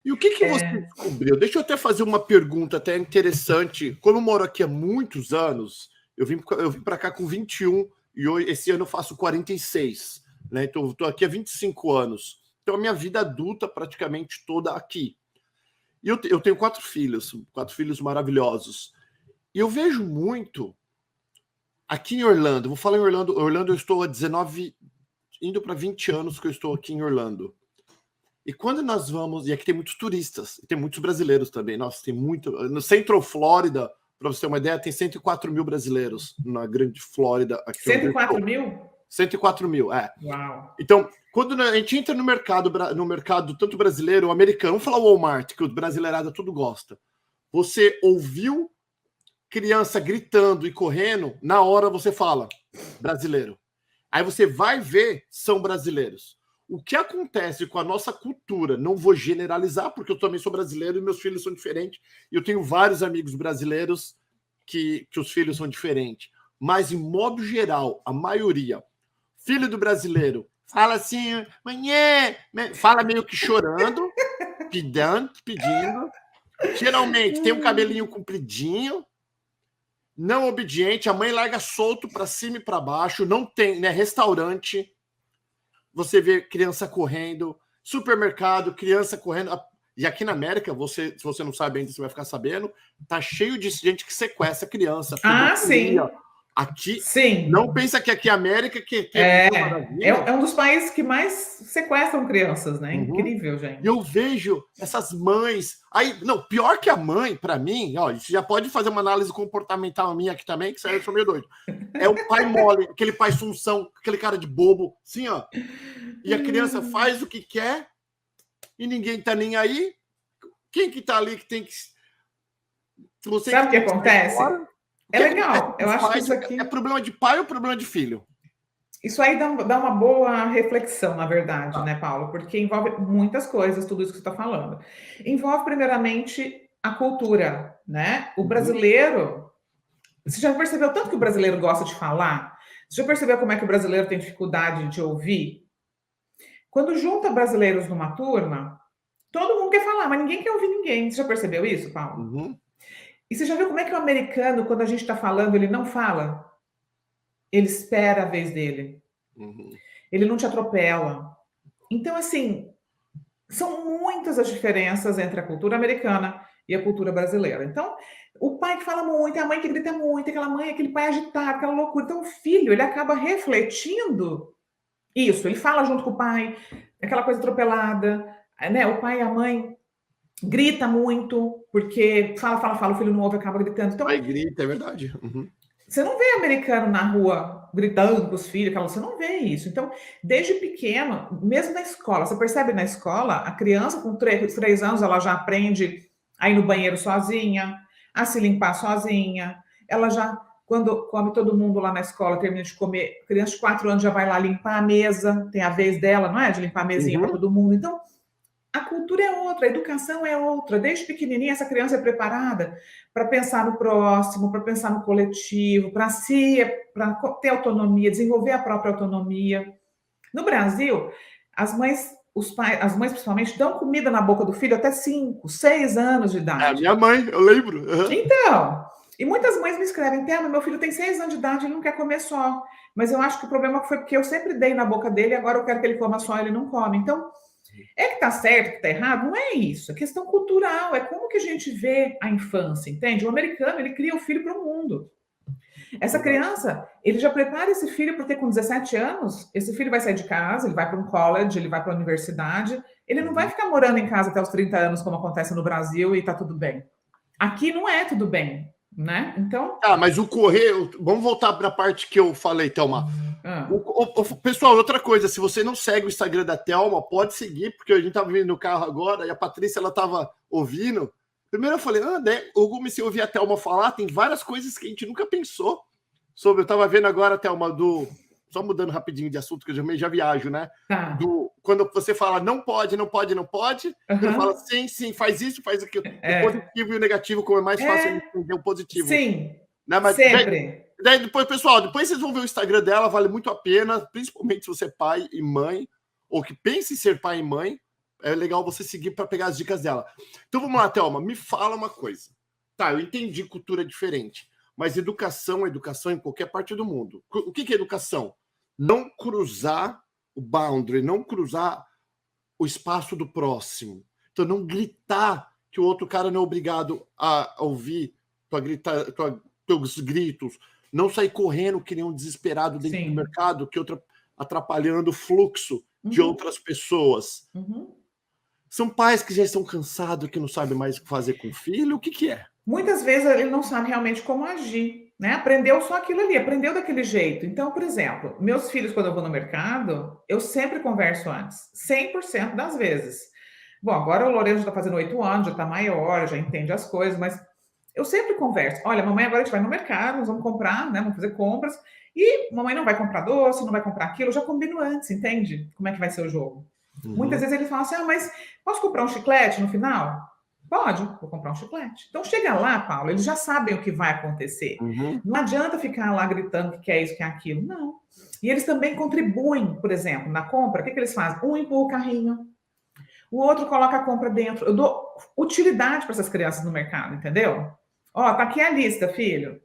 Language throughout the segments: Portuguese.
E o que você descobriu? Deixa eu até fazer uma pergunta até interessante. Como eu moro aqui há muitos anos, eu vim para cá com 21 e esse ano eu faço 46, né? Então eu estou aqui há 25 anos. Então a minha vida adulta praticamente toda aqui. E eu tenho 4 filhos maravilhosos. E eu vejo muito aqui em Orlando. Vou falar em Orlando. Orlando eu estou há 19, indo para 20 anos que eu estou aqui em Orlando. E quando nós vamos, e aqui tem muitos turistas, e tem muitos brasileiros também. Nossa, tem muito. No Central Flórida, para você ter uma ideia, tem 104 mil brasileiros na grande Flórida. Aqui 104 mil? 104 mil, é. Uau. Então, quando a gente entra no mercado tanto brasileiro ou americano, vamos falar Walmart, que o brasileirada tudo gosta. Você ouviu criança gritando e correndo, na hora você fala brasileiro. Aí você vai ver, são brasileiros. O que acontece com a nossa cultura, não vou generalizar, porque eu também sou brasileiro e meus filhos são diferentes, e eu tenho vários amigos brasileiros que os filhos são diferentes. Mas, em modo geral, a maioria, filho do brasileiro, fala assim, manhã, fala meio que chorando, pedindo. Geralmente tem um cabelinho compridinho, não obediente, a mãe larga solto para cima e para baixo, não tem, né? Restaurante, você vê criança correndo, supermercado, criança correndo. E aqui na América, se você não sabe ainda, você vai ficar sabendo, tá cheio de gente que sequestra criança. Sim. Aqui, sim. Não pensa que aqui é América, que é um dos países que mais sequestram crianças, né? Incrível, gente. E eu vejo essas mães. Aí, não, pior que a mãe, para mim, ó, você já pode fazer uma análise comportamental minha aqui também, que eu sou meio doido. É o pai mole, aquele pai sunção, aquele cara de bobo, assim, ó. E a criança faz o que quer e ninguém tá nem aí. Quem que tá ali que tem que. Você sabe o que acontece? É legal. Eu acho que isso aqui. É problema de pai ou problema de filho? Isso aí dá uma boa reflexão, na verdade, né, Paulo? Porque envolve muitas coisas, tudo isso que você está falando. Envolve, primeiramente, a cultura, né? O brasileiro. Você já percebeu tanto que o brasileiro gosta de falar? Você já percebeu como é que o brasileiro tem dificuldade de ouvir? Quando junta brasileiros numa turma, todo mundo quer falar, mas ninguém quer ouvir ninguém. Você já percebeu isso, Paulo? E você já viu como é que o americano, quando a gente está falando, ele não fala? Ele espera a vez dele. Ele não te atropela. Então, assim, são muitas as diferenças entre a cultura americana e a cultura brasileira. Então, o pai que fala muito, a mãe que grita muito, aquela mãe, aquele pai agitado, aquela loucura. Então, o filho, ele acaba refletindo isso. Ele fala junto com o pai, aquela coisa atropelada, né? O pai e a mãe grita muito, porque fala, o filho não ouve, acaba gritando. Então, pai grita, é verdade. Você não vê americano na rua gritando com os filhos, você não vê isso. Então, desde pequeno, mesmo na escola, você percebe na escola, a criança com 3 anos, ela já aprende a ir no banheiro sozinha, a se limpar sozinha, ela já, quando come todo mundo lá na escola, termina de comer, criança de 4 anos já vai lá limpar a mesa, tem a vez dela, não é? De limpar a mesinha para todo mundo. Então, a cultura é outra, a educação é outra. Desde pequenininha, essa criança é preparada para pensar no próximo, para pensar no coletivo, para ter autonomia, desenvolver a própria autonomia. No Brasil, as mães principalmente dão comida na boca do filho até 5, 6 anos de idade. É a minha mãe, eu lembro. Então, e muitas mães me escrevem, Thelma, meu filho tem 6 anos de idade, ele não quer comer só. Mas eu acho que o problema foi porque eu sempre dei na boca dele, agora eu quero que ele coma só, ele não come. Então, é que tá certo, que tá errado? Não é isso. É questão cultural. É como que a gente vê a infância, entende? O americano, ele cria o filho para o mundo. Essa criança, ele já prepara esse filho para ter com 17 anos, esse filho vai sair de casa, ele vai para um college, ele vai para a universidade, ele não vai ficar morando em casa até os 30 anos, como acontece no Brasil, e tá tudo bem. Aqui não é tudo bem, né? Então... mas o correr... Vamos voltar para a parte que eu falei, Thelma. Pessoal, outra coisa, se você não segue o Instagram da Thelma, pode seguir, porque a gente estava vindo no carro agora e a Patrícia, ela estava ouvindo. Primeiro eu falei, eu comecei a ouvir a Thelma falar, tem várias coisas que a gente nunca pensou sobre. Eu estava vendo agora, Thelma, só mudando rapidinho de assunto, que eu já viajo, né? Quando você fala não pode, ele fala sim, faz isso, faz aquilo. O positivo e o negativo, como é mais fácil entender o positivo. Sim, né? Mas sempre. Daí, pessoal, depois vocês vão ver o Instagram dela, vale muito a pena, principalmente se você é pai e mãe, ou que pense em ser pai e mãe, é legal você seguir para pegar as dicas dela. Então vamos lá, Thelma, me fala uma coisa. Tá, eu entendi cultura diferente, mas educação é educação em qualquer parte do mundo. O que é educação? Não cruzar o boundary, não cruzar o espaço do próximo. Então não gritar que o outro cara não é obrigado a ouvir teus gritos, não sair correndo que nem um desesperado dentro do mercado, que outra atrapalhando o fluxo de outras pessoas. São pais que já estão cansados, que não sabem mais o que fazer com o filho. O que é? Muitas vezes ele não sabe realmente como agir, né? Aprendeu só aquilo ali, aprendeu daquele jeito. Então, por exemplo, meus filhos, quando eu vou no mercado, eu sempre converso antes, 100% das vezes. Bom, agora o Lourenço já está fazendo 8 anos, já está maior, já entende as coisas, mas eu sempre converso. Olha, mamãe, agora a gente vai no mercado, nós vamos comprar, né? Vamos fazer compras. E mamãe não vai comprar doce, não vai comprar aquilo. Eu já combino antes, entende? Como é que vai ser o jogo. Muitas vezes ele fala assim, mas posso comprar um chiclete no final? Pode, vou comprar um chiclete. Então chega lá, Paulo, eles já sabem o que vai acontecer. Não adianta ficar lá gritando que quer isso, que é aquilo. Não. E eles também contribuem, por exemplo, na compra. O que eles fazem? Um empurra o carrinho, o outro coloca a compra dentro. Eu dou utilidade para essas crianças no mercado, entendeu? Ó, tá aqui a lista, filho.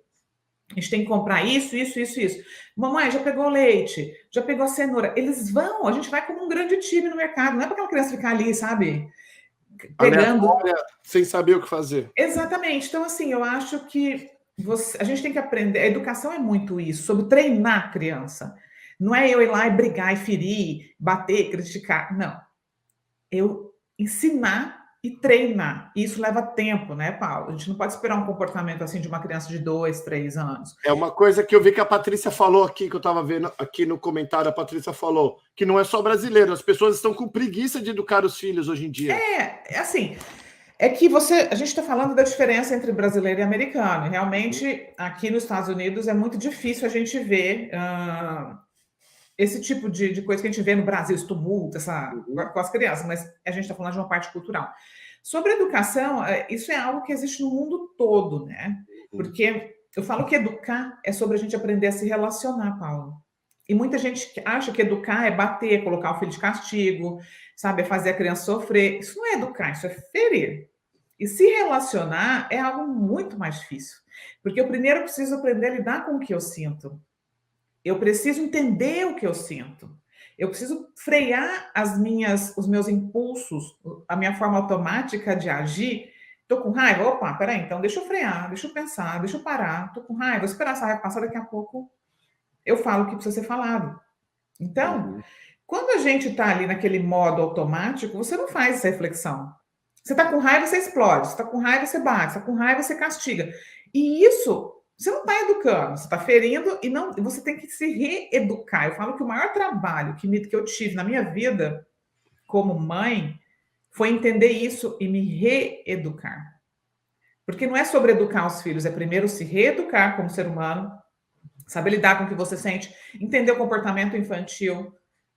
A gente tem que comprar isso, isso, isso, isso. Mamãe, já pegou leite, já pegou a cenoura. Eles vão, a gente vai como um grande time no mercado. Não é para aquela criança ficar ali, sabe? Pegando. Sem saber o que fazer. Exatamente. Então, assim, eu acho que a gente tem que aprender. A educação é muito isso, sobre treinar a criança. Não é eu ir lá e brigar e ferir, bater, criticar. Não. Eu ensinar e treinar. E isso leva tempo, né, Paulo? A gente não pode esperar um comportamento assim de uma criança de 2, 3 anos. É uma coisa que eu vi que a Patrícia falou aqui, que eu estava vendo aqui no comentário, a Patrícia falou, que não é só brasileiro, as pessoas estão com preguiça de educar os filhos hoje em dia. É assim, é que a gente está falando da diferença entre brasileiro e americano. Realmente, aqui nos Estados Unidos é muito difícil a gente ver esse tipo de coisa que a gente vê no Brasil, esse tumulto, com as crianças, mas a gente está falando de uma parte cultural. Sobre a educação, isso é algo que existe no mundo todo, né? Porque eu falo que educar é sobre a gente aprender a se relacionar, Paulo. E muita gente acha que educar é bater, colocar o filho de castigo, sabe? É fazer a criança sofrer. Isso não é educar, isso é ferir. E se relacionar é algo muito mais difícil. Porque eu primeiro preciso aprender a lidar com o que eu sinto. Eu preciso entender o que eu sinto. Eu preciso frear os meus impulsos, a minha forma automática de agir. Estou com raiva? Opa, peraí, então deixa eu frear, deixa eu pensar, deixa eu parar. Estou com raiva, vou esperar essa raiva passar, daqui a pouco eu falo o que precisa ser falado. Então, quando a gente está ali naquele modo automático, você não faz essa reflexão. Você está com raiva, você explode. Você está com raiva, você bate. Você está com raiva, você castiga. E isso você não está educando, você está ferindo e não. Você tem que se reeducar. Eu falo que o maior trabalho que eu tive na minha vida como mãe foi entender isso e me reeducar. Porque não é sobre educar os filhos, é primeiro se reeducar como ser humano, saber lidar com o que você sente, entender o comportamento infantil,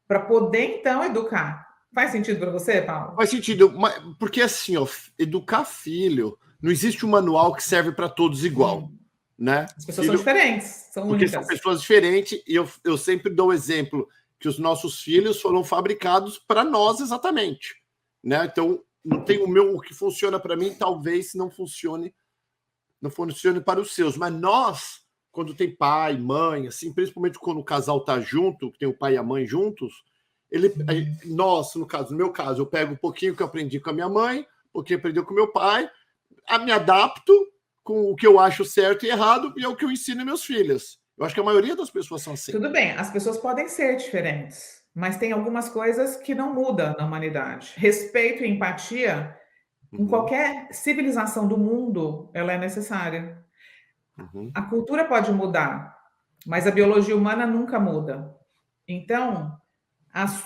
para poder, então, educar. Faz sentido para você, Paulo? Faz sentido, porque assim, ó, educar filho, não existe um manual que serve para todos igual. Né? As pessoas são diferentes, são únicas. Porque são pessoas diferentes, e eu sempre dou o exemplo que os nossos filhos foram fabricados para nós exatamente. Né? Então, não tem o que funciona para mim, talvez não funcione para os seus. Mas nós, quando tem pai, mãe, assim, principalmente quando o casal tá junto, que tem o pai e a mãe juntos, nós, no meu caso, eu pego um pouquinho que eu aprendi com a minha mãe, um pouquinho aprendi com o meu pai, me adapto com o que eu acho certo e errado, e é o que eu ensino meus filhos. Eu acho que a maioria das pessoas são assim. Tudo bem, as pessoas podem ser diferentes, mas tem algumas coisas que não mudam na humanidade. Respeito e empatia, em qualquer civilização do mundo, ela é necessária. A cultura pode mudar, mas a biologia humana nunca muda. Então,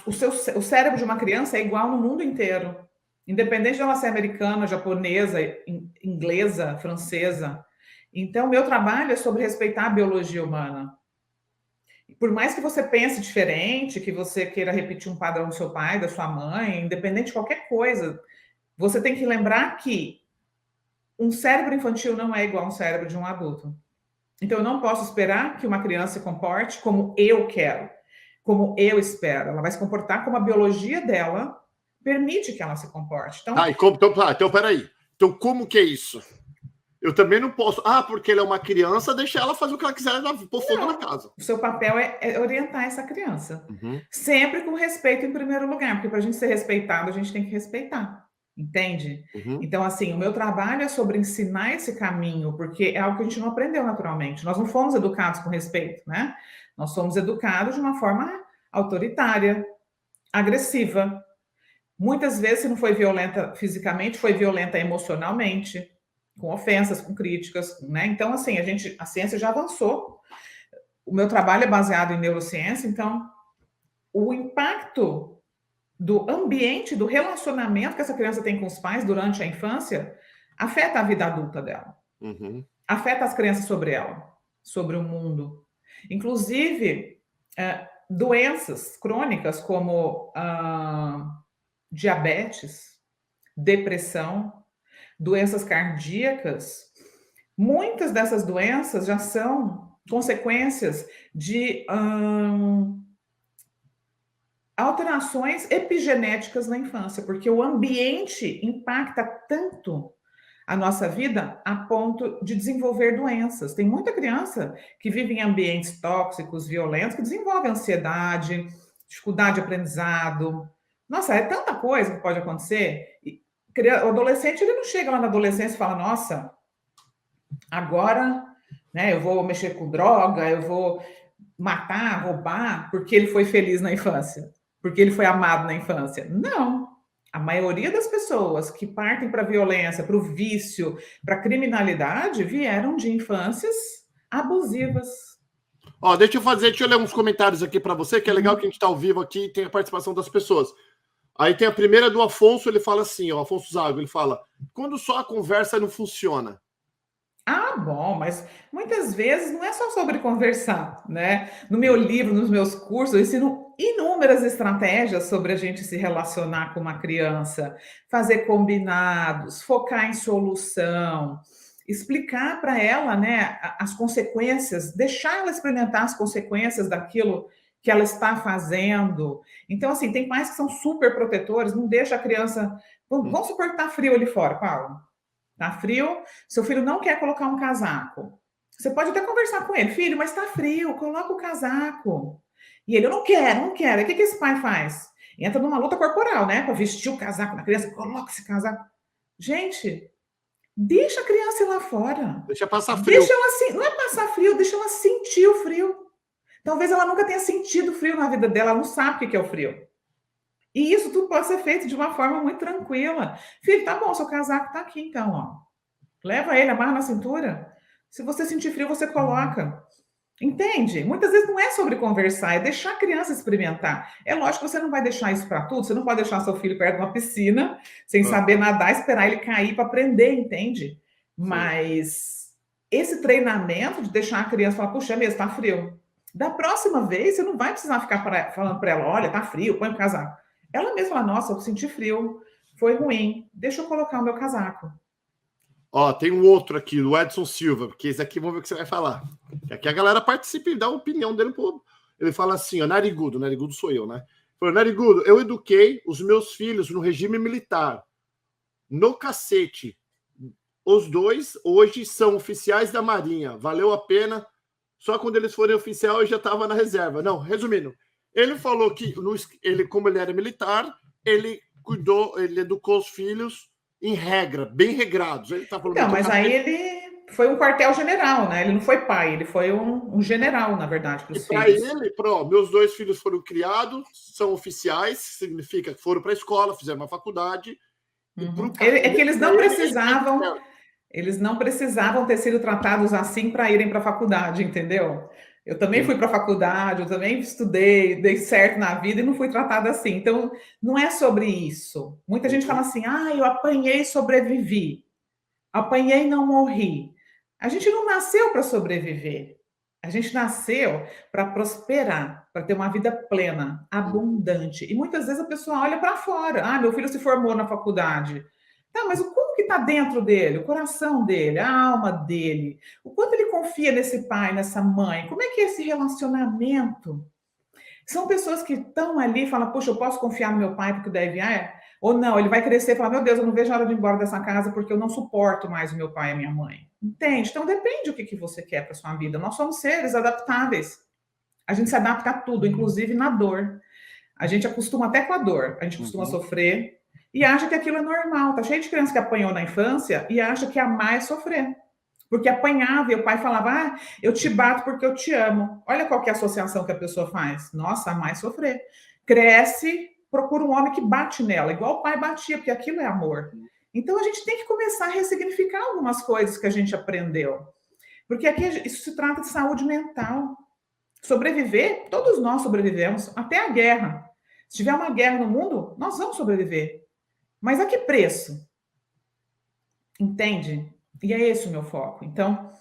o cérebro de uma criança é igual no mundo inteiro. Independente de ela ser americana, japonesa, inglesa, francesa. Então, meu trabalho é sobre respeitar a biologia humana. Por mais que você pense diferente, que você queira repetir um padrão do seu pai, da sua mãe, independente de qualquer coisa, você tem que lembrar que um cérebro infantil não é igual a um cérebro de um adulto. Então, eu não posso esperar que uma criança se comporte como eu quero, como eu espero. Ela vai se comportar como a biologia dela, permite que ela se comporte. Então, então, peraí. Então, como que é isso? Eu também não posso. Porque ela é uma criança, deixa ela fazer o que ela quiser, pôr fogo na casa. O seu papel é orientar essa criança. Uhum. Sempre com respeito em primeiro lugar, porque para a gente ser respeitado, a gente tem que respeitar. Entende? Uhum. Então, assim, o meu trabalho é sobre ensinar esse caminho, porque é algo que a gente não aprendeu naturalmente. Nós não fomos educados com respeito, né? Nós somos educados de uma forma autoritária, agressiva. Muitas vezes, se não foi violenta fisicamente, foi violenta emocionalmente, com ofensas, com críticas, né? Então, assim, a ciência já avançou. O meu trabalho é baseado em neurociência, então o impacto do ambiente, do relacionamento que essa criança tem com os pais durante a infância, afeta a vida adulta dela. Uhum. Afeta as crenças sobre ela, sobre o mundo. Inclusive, doenças crônicas como diabetes, depressão, doenças cardíacas, muitas dessas doenças já são consequências de alterações epigenéticas na infância, porque o ambiente impacta tanto a nossa vida a ponto de desenvolver doenças. Tem muita criança que vive em ambientes tóxicos, violentos, que desenvolve ansiedade, dificuldade de aprendizado. Nossa, é tanta coisa que pode acontecer. O adolescente, ele não chega lá na adolescência e fala, nossa, agora, né, eu vou mexer com droga, eu vou matar, roubar, porque ele foi feliz na infância, porque ele foi amado na infância. Não. A maioria das pessoas que partem para a violência, para o vício, para a criminalidade, vieram de infâncias abusivas. Deixa eu ler uns comentários aqui para você, que é legal que a gente está ao vivo aqui e tem a participação das pessoas. Aí tem a primeira do Afonso, ele fala assim, Afonso Zago, ele fala, quando só a conversa não funciona? Bom, mas muitas vezes não é só sobre conversar, né? No meu livro, nos meus cursos, eu ensino inúmeras estratégias sobre a gente se relacionar com uma criança, fazer combinados, focar em solução, explicar para ela, né, as consequências, deixar ela experimentar as consequências daquilo que ela está fazendo. Então, assim, tem pais que são super protetores, não deixa a criança. Vamos supor que está frio ali fora, Paulo. Tá frio, seu filho não quer colocar um casaco. Você pode até conversar com ele, filho, mas tá frio, coloca o casaco. E ele, eu não quero, não quero. E o que esse pai faz? Entra numa luta corporal, né? Para vestir o casaco na criança, coloca esse casaco. Gente, deixa a criança ir lá fora. Deixa passar frio. Deixa ela assim, não é passar frio, deixa ela sentir o frio. Talvez ela nunca tenha sentido frio na vida dela, ela não sabe o que é o frio. E isso tudo pode ser feito de uma forma muito tranquila. Filho, tá bom, seu casaco tá aqui então, ó. Leva ele, amarra na cintura. Se você sentir frio, você coloca. Entende? Muitas vezes não é sobre conversar, é deixar a criança experimentar. É lógico que você não vai deixar isso para tudo, você não pode deixar seu filho perto de uma piscina, sem saber nadar, esperar ele cair para aprender, entende? Mas esse treinamento de deixar a criança falar, puxa, mesmo, tá frio. Da próxima vez, você não vai precisar ficar falando para ela, olha, tá frio, põe o casaco. Ela mesma fala, nossa, eu senti frio, foi ruim, deixa eu colocar o meu casaco. Tem um outro aqui, do Edson Silva, porque esse aqui vamos ver o que você vai falar. Aqui a galera participa e dá a opinião dele. Ele fala assim, narigudo sou eu, né? Falou, narigudo, eu eduquei os meus filhos no regime militar, no cacete. Os dois hoje são oficiais da Marinha, valeu a pena. Só quando eles forem oficial eu já estava na reserva. Não, resumindo, ele falou que, como ele era militar, ele educou os filhos em regra, bem regrados. Ele tá falando mas aí ele foi um quartel-general, né? Ele não foi pai, ele foi um general, na verdade, para os filhos. E para ele, meus dois filhos foram criados, são oficiais, significa que foram para a escola, fizeram uma faculdade. É que eles não precisavam... Eles não precisavam ter sido tratados assim para irem para a faculdade, entendeu? Eu também fui para a faculdade, eu também estudei, dei certo na vida e não fui tratada assim. Então, não é sobre isso. Muita gente fala assim, eu apanhei e sobrevivi. Apanhei e não morri. A gente não nasceu para sobreviver. A gente nasceu para prosperar, para ter uma vida plena, abundante. E muitas vezes a pessoa olha para fora. Meu filho se formou na faculdade. Tá, mas como que está dentro dele? O coração dele, a alma dele? O quanto ele confia nesse pai, nessa mãe? Como é que é esse relacionamento? São pessoas que estão ali e falam, poxa, eu posso confiar no meu pai porque deve Ou não, ele vai crescer e falar, meu Deus, eu não vejo a hora de ir embora dessa casa porque eu não suporto mais o meu pai e a minha mãe. Entende? Então depende do que você quer para sua vida. Nós somos seres adaptáveis. A gente se adapta a tudo, inclusive na dor. A gente acostuma até com a dor. A gente costuma sofrer e acha que aquilo é normal. Tá cheio de criança que apanhou na infância e acha que amar é sofrer. Porque apanhava e o pai falava, ah, eu te bato porque eu te amo. Olha qual que é a associação que a pessoa faz. Nossa, amar é sofrer. Cresce, procura um homem que bate nela, igual o pai batia, porque aquilo é amor. Então a gente tem que começar a ressignificar algumas coisas que a gente aprendeu. Porque aqui isso se trata de saúde mental. Sobreviver, todos nós sobrevivemos, até a guerra. Se tiver uma guerra no mundo, nós vamos sobreviver. Mas a que preço? Entende? E é esse o meu foco. Então,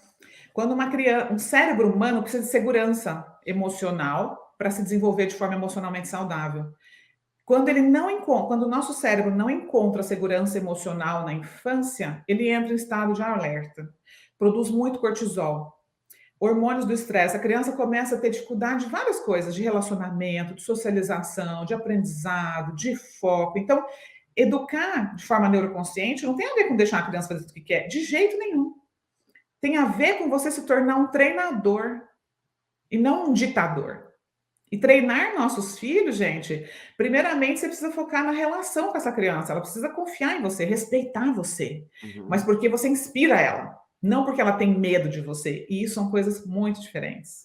quando uma criança, um cérebro humano precisa de segurança emocional para se desenvolver de forma emocionalmente saudável. Quando ele não encontra, quando o nosso cérebro não encontra segurança emocional na infância, ele entra em estado de alerta, produz muito cortisol, hormônios do estresse. A criança começa a ter dificuldade de várias coisas, de relacionamento, de socialização, de aprendizado, de foco. Então, educar de forma neuroconsciente não tem a ver com deixar a criança fazer o que quer, de jeito nenhum. Tem a ver com você se tornar um treinador e não um ditador. E treinar nossos filhos, gente, primeiramente você precisa focar na relação com essa criança. Ela precisa confiar em você, respeitar você. Mas porque você inspira ela, não porque ela tem medo de você. E isso são coisas muito diferentes.